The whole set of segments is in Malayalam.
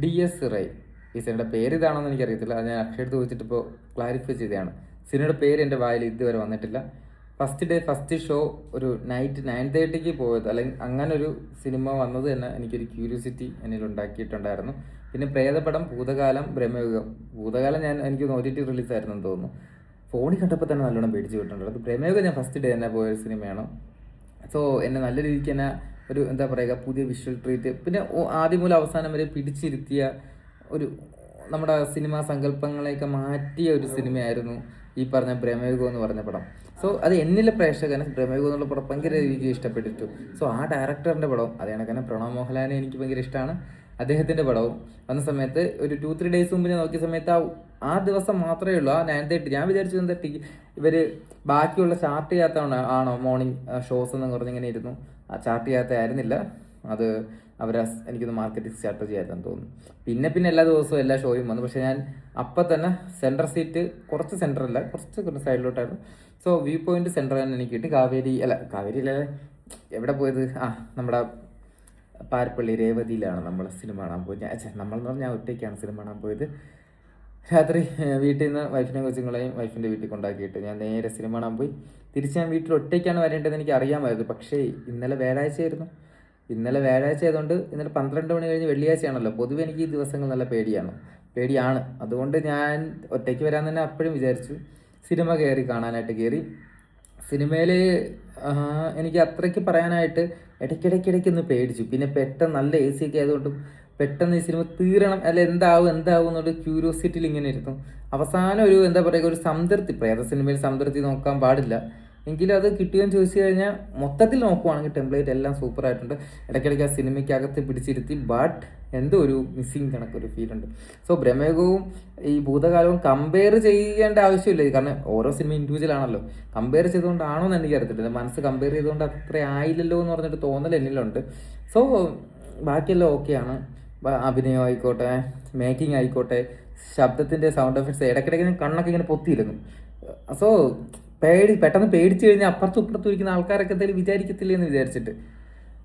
DS റൈ. ഈ സിനിമയുടെ പേര് ഇതാണെന്ന് എനിക്കറിയത്തില്ല. അത് ഞാൻ അക്ഷയത്ത് ചോദിച്ചിട്ട് ഇപ്പോൾ ക്ലാരിഫൈ ചെയ്തതാണ്. സിനിമയുടെ പേര് എൻ്റെ വായിൽ ഇതുവരെ വന്നിട്ടില്ല. ഫസ്റ്റ് ഡേ ഫസ്റ്റ് ഷോ ഒരു നൈറ്റ് 9:30 പോയത്, അല്ലെങ്കിൽ അങ്ങനെ ഒരു സിനിമ വന്നത് തന്നെ എനിക്കൊരു ക്യൂരിയോസിറ്റി എന്നിൽ ഉണ്ടാക്കിയിട്ടുണ്ടായിരുന്നു. പിന്നെ പ്രേതപടം, ഭൂതകാലം, ബ്രഹ്മയുഗം. ഭൂതകാലം എനിക്ക് OTT റിലീസായിരുന്നെന്ന് തോന്നുന്നു. ഫോണിൽ കണ്ടപ്പോൾ തന്നെ നല്ലോണം പേടിച്ച് വിട്ടിട്ടുണ്ട്. അത് ബ്രഹ്മയുഗം ഞാൻ ഫസ്റ്റ് ഡേ തന്നെ പോയൊരു സിനിമയാണ്. സോ എന്നെ നല്ല രീതിക്ക് തന്നെ ഒരു എന്താ പറയുക, പുതിയ വിഷ്വൽ ട്രീറ്റ്, പിന്നെ ആദ്യം മുതൽ അവസാനം വരെ പിടിച്ചിരുത്തിയ ഒരു നമ്മുടെ സിനിമാ സങ്കല്പങ്ങളെയൊക്കെ മാറ്റിയ ഒരു സിനിമയായിരുന്നു ഈ പറഞ്ഞ ബ്രഹ്മയുഗം എന്ന് പറഞ്ഞ പടം. സോ അത് എന്നിലെ പ്രേക്ഷകന് ബ്രഹ്മയുഗം എന്നുള്ള പടം ഭയങ്കര രീതിക്ക് ഇഷ്ടപ്പെട്ടിട്ടു. സോ ആ ഡയറക്ടറിൻ്റെ പടവും അതേ കണക്ക് പ്രണവ് മോഹൻലാലിനെ എനിക്ക് ഭയങ്കര ഇഷ്ടമാണ്. അദ്ദേഹത്തിൻ്റെ പടവും വന്ന സമയത്ത് ഒരു 2-3 ഡേയ്സ് മുമ്പ് ഞാൻ നോക്കിയ സമയത്ത് ആ ദിവസം മാത്രമേ ഉള്ളൂ ആ 9:30. ഞാൻ വിചാരിച്ചു എന്താ ഇവർ ബാക്കിയുള്ള ചാർട്ട് ചെയ്യാത്ത ആണോ മോർണിംഗ് ഷോസ് എന്ന് പറഞ്ഞിങ്ങനെ ഇരുന്നു. ആ ചാർട്ട് ചെയ്യാത്ത ആയിരുന്നില്ല അത്. എനിക്കൊന്ന് മാർക്കറ്റിംഗ് സ്ട്രാറ്റജി ആയിരുന്നു തോന്നുന്നു. പിന്നെ എല്ലാ ദിവസവും എല്ലാ ഷോയും വന്നു. പക്ഷേ ഞാൻ അപ്പം തന്നെ സെൻട്രൽ സീറ്റ്, കുറച്ച് സെൻറ്ററല്ല, കുറച്ച് സൈഡിലോട്ടായിരുന്നു. സോ വ്യൂ പോയിന്റ് സെൻറ്റർ തന്നെ എനിക്ക് കിട്ടി. കാവേരിയിലെ എവിടെ പോയത്? നമ്മുടെ പാരപ്പള്ളി രേവതിയിലാണ് നമ്മൾ സിനിമ കാണാൻ പോയത്. നമ്മളെന്ന് പറഞ്ഞാൽ ഞാൻ ഒറ്റയ്ക്കാണ് സിനിമ കാണാൻ പോയത്. രാത്രി വീട്ടിൽ നിന്ന് വൈഫിനെ കൊച്ചുങ്ങളെയും വൈഫിൻ്റെ വീട്ടിൽ കൊണ്ടാക്കിയിട്ട് ഞാൻ നേരെ സിനിമ കാണാൻ പോയി. തിരിച്ച് ഞാൻ വീട്ടിൽ ഒറ്റയ്ക്കാണ് വരേണ്ടതെന്ന് എനിക്ക് അറിയാമായിരുന്നു. പക്ഷേ ഇന്നലെ വ്യാഴാഴ്ച ആയതുകൊണ്ട് ഇന്നലെ 12 മണി കഴിഞ്ഞ് വെള്ളിയാഴ്ചയാണല്ലോ. പൊതുവെ എനിക്ക് ഈ ദിവസങ്ങൾ നല്ല പേടിയാണ്. അതുകൊണ്ട് ഞാൻ ഒറ്റയ്ക്ക് വരാൻ തന്നെ അപ്പോഴും വിചാരിച്ചു. സിനിമ കാണാനായിട്ട് കയറി. സിനിമയിൽ എനിക്ക് അത്രയ്ക്ക് പറയാനായിട്ട് ഇടയ്ക്കിടയ്ക്ക് ഒന്ന് പേടിച്ചു. പിന്നെ പെട്ടെന്ന് നല്ല AC ഒക്കെ ആയതുകൊണ്ടും പെട്ടെന്ന് ഈ സിനിമ തീരണം, അല്ല എന്താവും എന്നുള്ള ക്യൂരിയോസിറ്റിയിൽ ഇങ്ങനെ ഇരുന്നു. അവസാനം ഒരു എന്താ പറയുക, ഒരു സംതൃപ്തി. പ്രേത സിനിമയിൽ സംതൃപ്തി നോക്കാൻ പാടില്ല, എങ്കിലും അത് കിട്ടിയെന്ന് ചോദിച്ചു കഴിഞ്ഞാൽ മൊത്തത്തിൽ നോക്കുവാണെങ്കിൽ ടെംപ്ലേറ്റ് എല്ലാം സൂപ്പറായിട്ടുണ്ട്. ഇടയ്ക്കിടയ്ക്ക് ആ സിനിമയ്ക്കകത്ത് പിടിച്ചിരുത്തി. ബട്ട് എന്തോ ഒരു മിസ്സിങ് കണക്കൊരു ഫീലുണ്ട്. സോ ബ്രഹ്മയുഗവും ഈ ഭൂതകാലവും കമ്പയർ ചെയ്യേണ്ട ആവശ്യമില്ല, കാരണം ഓരോ സിനിമ ഇൻഡിവിജ്വൽ ആണല്ലോ. കമ്പയർ ചെയ്തുകൊണ്ടാണോ എന്ന് എനിക്ക് അറിയത്തില്ല. മനസ്സ് കമ്പയർ ചെയ്തുകൊണ്ട് അത്ര ആയില്ലല്ലോ എന്ന് പറഞ്ഞിട്ട് തോന്നൽ എന്നിലുണ്ട്. സോ ബാക്കിയെല്ലാം ഓക്കെയാണ്. അഭിനയം ആയിക്കോട്ടെ, മേക്കിംഗ് ആയിക്കോട്ടെ, ശബ്ദത്തിൻ്റെ സൗണ്ട് എഫക്ട്സ്, ഇടയ്ക്കിടയ്ക്ക് കണ്ണൊക്കെ ഇങ്ങനെ പൊത്തിയിരുന്നു. സോ പെട്ടെന്ന് പേടിച്ചു കഴിഞ്ഞാൽ അപ്പുറത്തും ഇപ്പുറത്തും ഇരിക്കുന്ന ആൾക്കാരൊക്കെ എന്തെങ്കിലും വിചാരിക്കത്തില്ലേ എന്ന് വിചാരിച്ചിട്ട്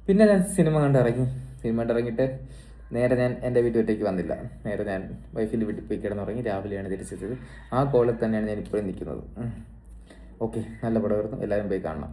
പിന്നെ ഞാൻ സിനിമ കണ്ടിറങ്ങിയിട്ട് നേരെ ഞാൻ എൻ്റെ വീട്ടിലേക്ക് വന്നില്ല. നേരെ ഞാൻ വൈഫിൻ്റെ വീട്ടിൽ പോയി കിടന്നുറങ്ങി. രാവിലെയാണ് തിരിച്ചെത്തിയത്. ആ കോളിൽ തന്നെയാണ് ഞാൻ ഇപ്പോഴും നിൽക്കുന്നത്. ഓക്കെ, നല്ല പടമായിരുന്നു. എല്ലാവരും പോയി കാണണം.